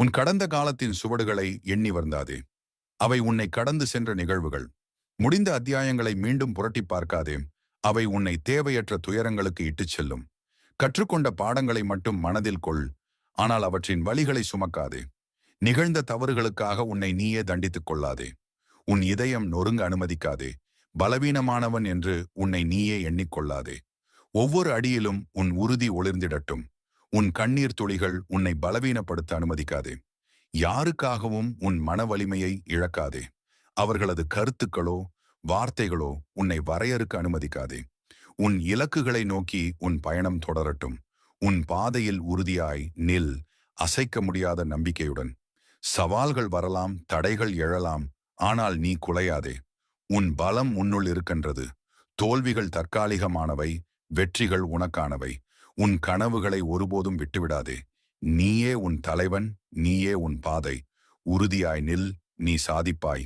உன் கடந்த காலத்தின் சுவடுகளை எண்ணி வருந்தாதே. அவை உன்னை கடந்து சென்ற நிகழ்வுகள். முடிந்த அத்தியாயங்களை மீண்டும் புரட்டி பார்க்காதே. அவை உன்னை தேவையற்ற துயரங்களுக்கு இட்டுச் செல்லும். கற்றுக்கொண்ட பாடங்களை மட்டும் மனதில் கொள். ஆனால் அவற்றின் வலிகளை சுமக்காதே. நிகழ்ந்த தவறுகளுக்காக உன்னை நீயே தண்டித்துக் கொள்ளாதே. உன் இதயம் நொறுங்க அனுமதிக்காதே. பலவீனமானவன் என்று உன்னை நீயே எண்ணிக்கொள்ளாதே. ஒவ்வொரு அடியிலும் உன் உறுதி ஒளிர்ந்திடட்டும். உன் கண்ணீர் துளிகள் உன்னை பலவீனப்படுத்த அனுமதிக்காதே. யாருக்காகவும் உன் மன வலிமையை இழக்காதே. அவர்களது கருத்துக்களோ வார்த்தைகளோ உன்னை வரையறுக்க அனுமதிக்காதே. உன் இலக்குகளை நோக்கி உன் பயணம் தொடரட்டும். உன் பாதையில் உறுதியாய் நில், அசைக்க முடியாத நம்பிக்கையுடன். சவால்கள் வரலாம், தடைகள் எழலாம், ஆனால் நீ குலையாதே. உன் பலம் உன்னுள் இருக்கின்றது. தோல்விகள் தற்காலிகமானவை, வெற்றிகள் உனக்கானவை. உன் கனவுகளை ஒருபோதும் விட்டுவிடாதே. நீயே உன் தலைவன், நீயே உன் பாதை. உறுதியாய் நில், நீ சாதிப்பாய்.